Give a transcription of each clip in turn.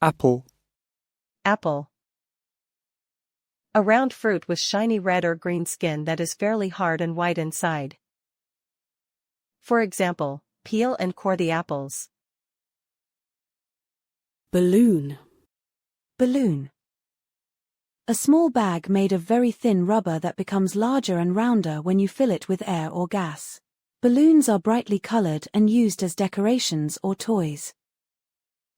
Apple. Apple. A round fruit with shiny red or green skin that is fairly hard and white inside. For example, peel and core the apples. Balloon. Balloon. A small bag made of very thin rubber that becomes larger and rounder when you fill it with air or gas. Balloons are brightly colored and used as decorations or toys.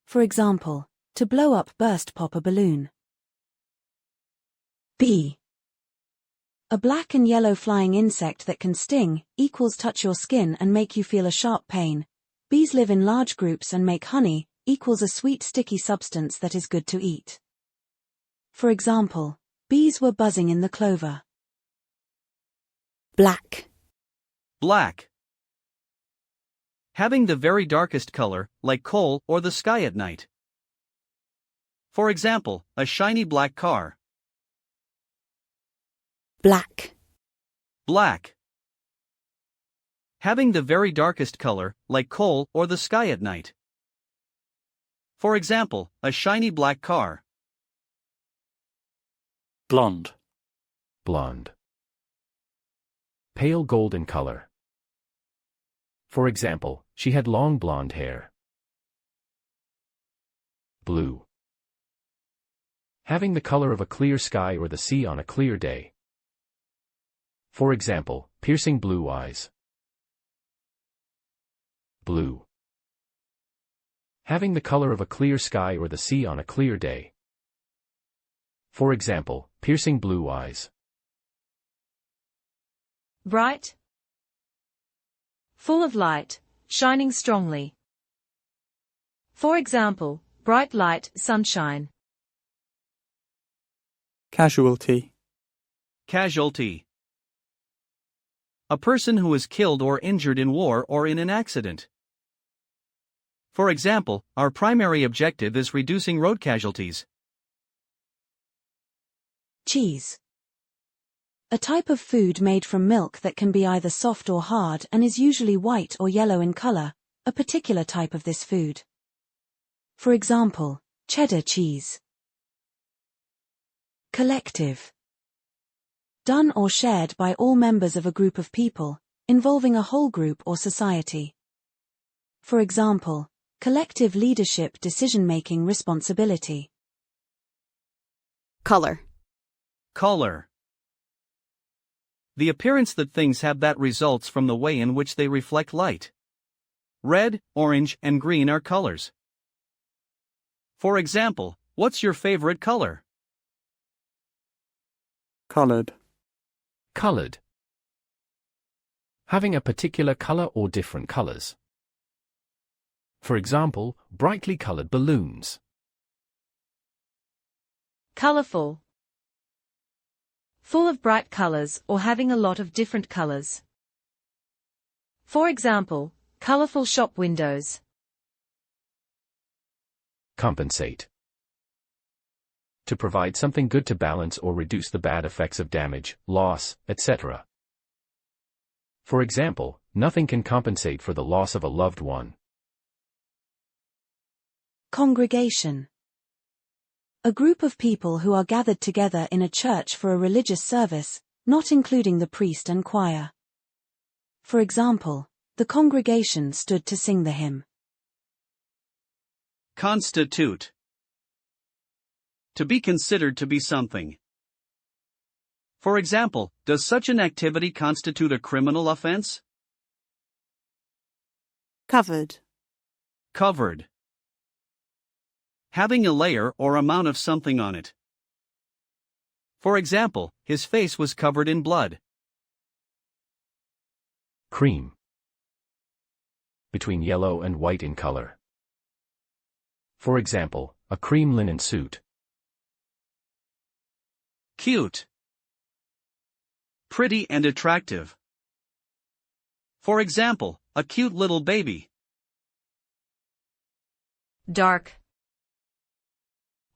For example, to blow up burst pop a balloon. Bee. A black and yellow flying insect that can sting, equals touch your skin and make you feel a sharp pain. Bees live in large groups and make honey, equals a sweet sticky substance that is good to eat. For example, bees were buzzing in the clover. Black. Black. Having the very darkest color, like coal or the sky at night. For example, a shiny black car. Black. Black. Having the very darkest color, like coal or the sky at night. For example, a shiny black car. Blonde. Blonde. Pale gold in color. For example, she had long blonde hair. Blue. Having the color of a clear sky or the sea on a clear day. For example, piercing blue eyes. Blue. Having the color of a clear sky or the sea on a clear day. For example, piercing blue eyes. Bright. Full of light, shining strongly. For example, bright light, sunshine. Casualty. Casualty. A person who is killed or injured in war or in an accident. For example, our primary objective is reducing road casualties. Cheese. A type of food made from milk that can be either soft or hard and is usually white or yellow in color, a particular type of this food. For example, cheddar cheese. Collective. Done or shared by all members of a group of people, involving a whole group or society. For example, collective leadership, decision-making, responsibility. Color. Color. The appearance that things have that results from the way in which they reflect light. Red, orange, and green are colors. For example, what's your favorite color? Colored. Colored. Having a particular color or different colors. For example, brightly colored balloons. Colorful. Full of bright colors or having a lot of different colors. For example, colorful shop windows. Compensate. To provide something good to balance or reduce the bad effects of damage, loss, etc. For example, nothing can compensate for the loss of a loved one. Congregation. A group of people who are gathered together in a church for a religious service, not including the priest and choir. For example, the congregation stood to sing the hymn. Constitute. To be considered to be something. For example, does such an activity constitute a criminal offense? Covered. Covered. Having a layer or amount of something on it. For example, his face was covered in blood. Cream. Between yellow and white in color. For example, a cream linen suit. Cute. Pretty and attractive. For example, a cute little baby. Dark.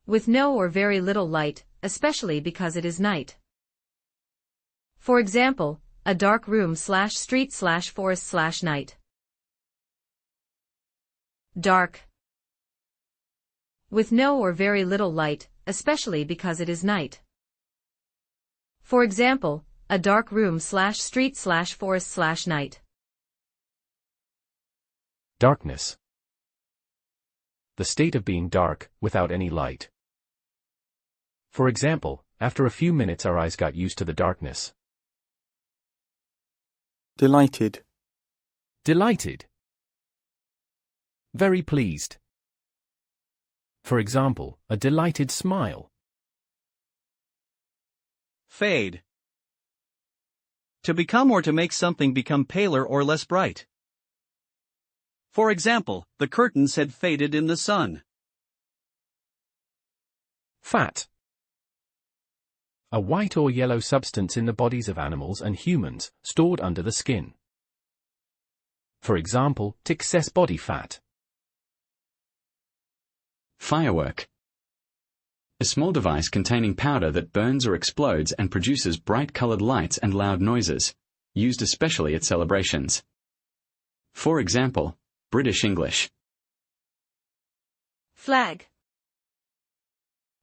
With no or very little light, especially because it is night. For example, a dark room/street/forest/night. Dark. with no or very little light, especially because it is night. For example, a dark room/street/forest/night. Darkness. The state of being dark, without any light. For example, after a few minutes our eyes got used to the darkness. Delighted. Delighted. Very pleased. For example, a delighted smile. Fade. To become or to make something become paler or less bright. For example, the curtains had faded in the sun. Fat. A white or yellow substance in the bodies of animals and humans, stored under the skin. For example, excess body fat. Firework. A small device containing powder that burns or explodes and produces bright-colored lights and loud noises, used especially at celebrations. For example, British English. Flag.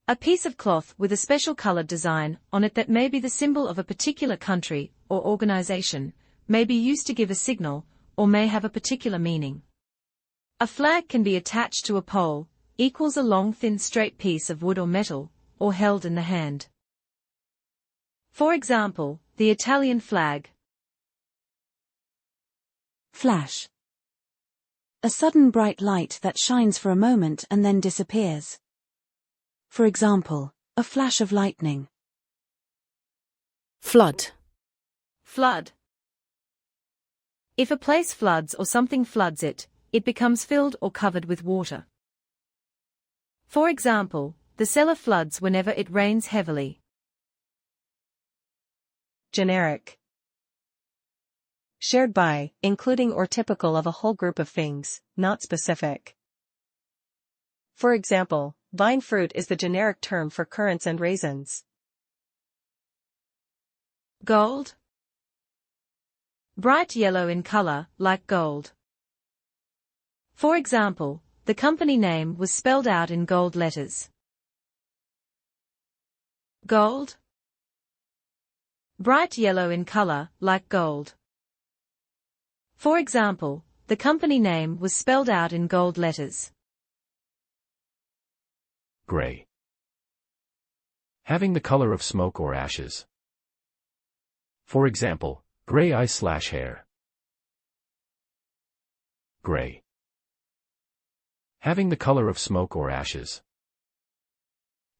A piece of cloth with a special colored design on it that may be the symbol of a particular country or organization, may be used to give a signal, or may have a particular meaning. A flag can be attached to a pole, equals a long thin straight piece of wood or metal, or held in the hand. For example, the Italian flag. Flash. A sudden bright light that shines for a moment and then disappears. For example, a flash of lightning. Flood. Flood. If a place floods or something floods it, it becomes filled or covered with water. For example, the cellar floods whenever it rains heavily. Generic. Shared by, including or typical of a whole group of things, not specific. For example, vine fruit is the generic term for currants and raisins. Gold. Bright yellow in color, like gold. For example, the company name was spelled out in gold letters. Gold. Bright yellow in color, like gold. For example, the company name was spelled out in gold letters. Gray. Having the color of smoke or ashes. For example, gray eyes/hair. Gray. Having the color of smoke or ashes.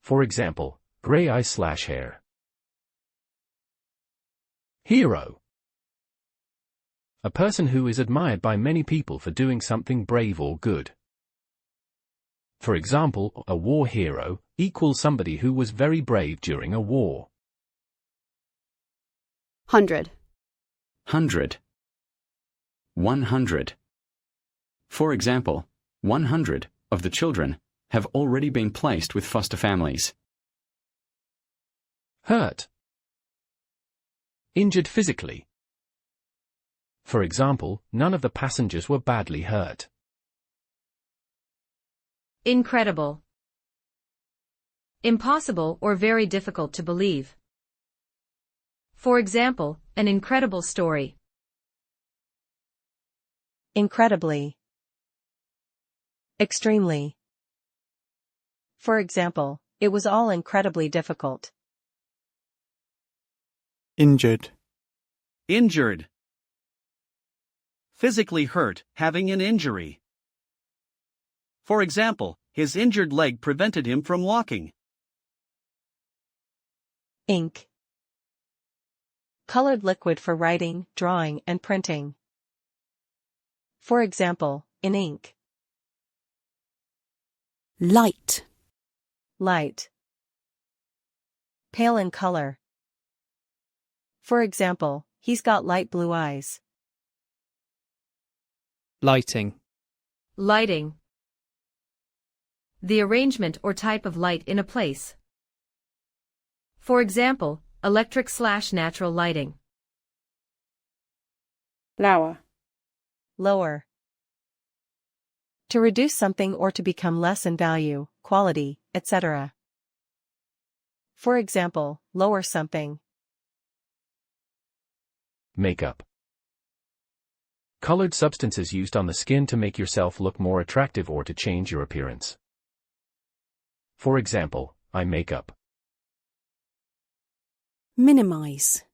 For example, gray eyes/hair. Hero. A person who is admired by many people for doing something brave or good. For example, a war hero equals somebody who was very brave during a war. 100. 100. 100. For example, 100 of the children have already been placed with foster families. Hurt. Injured physically. For example, none of the passengers were badly hurt. Incredible. Impossible or very difficult to believe. For example, an incredible story. Incredibly. Extremely. For example, it was all incredibly difficult. Injured. Injured. Physically hurt, having an injury. For example, his injured leg prevented him from walking. Ink. Colored liquid for writing, drawing, and printing. For example, in ink. Light. Light. Pale in color. For example, he's got light blue eyes. Lighting. Lighting. The arrangement or type of light in a place. For example, electric/natural lighting. Lower. Lower. To reduce something or to become less in value, quality, etc. For example, lower something. Makeup. Colored substances used on the skin to make yourself look more attractive or to change your appearance. For example, eye makeup. Minimize.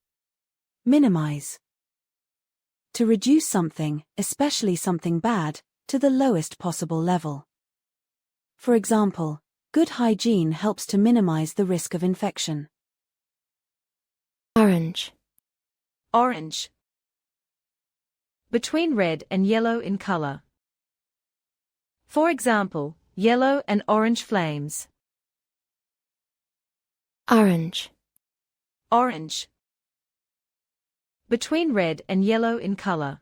Minimize. To reduce something, especially something bad, to the lowest possible level. For example, good hygiene helps to minimize the risk of infection. Orange. Orange. Between red and yellow in color. For example, yellow and orange flames. Orange. Orange. Between red and yellow in color.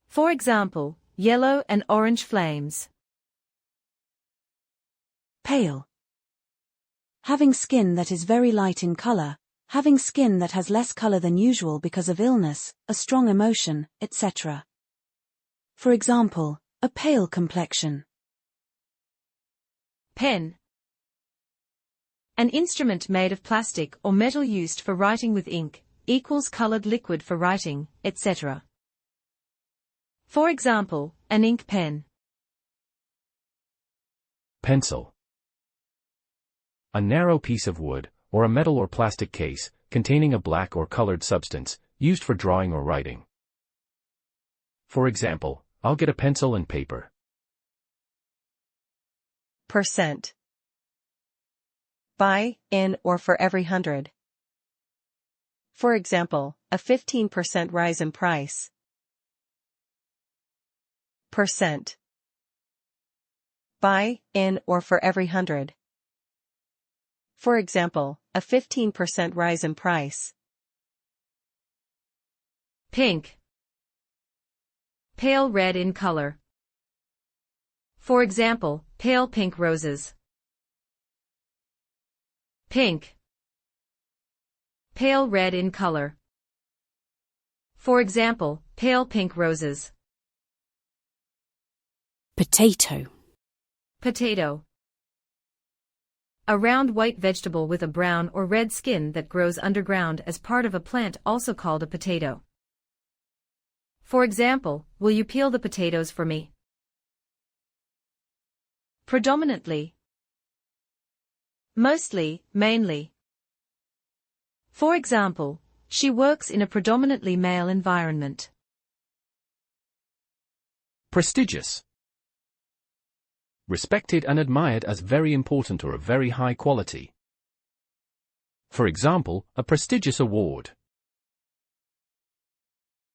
For example, yellow and orange flames. Pale. Having skin that is very light in color, having skin that has less color than usual because of illness, a strong emotion, etc. For example, a pale complexion. Pen. An instrument made of plastic or metal used for writing with ink, equals colored liquid for writing, etc. For example, an ink pen. Pencil. A narrow piece of wood, or a metal or plastic case, containing a black or colored substance, used for drawing or writing. For example, I'll get a pencil and paper. Percent. By, in, or for every 100. For example, a 15% rise in price. Percent. By, in, or for every 100. For example, a 15% rise in price. Pink. Pale red in color. For example, pale pink roses. Pink. Pale red in color. For example, pale pink roses. Potato. Potato. A round white vegetable with a brown or red skin that grows underground as part of a plant, also called a potato. For example, will you peel the potatoes for me? Predominantly. Mostly, mainly. For example, she works in a predominantly male environment. Prestigious. Respected and admired as very important or of very high quality. For example, a prestigious award.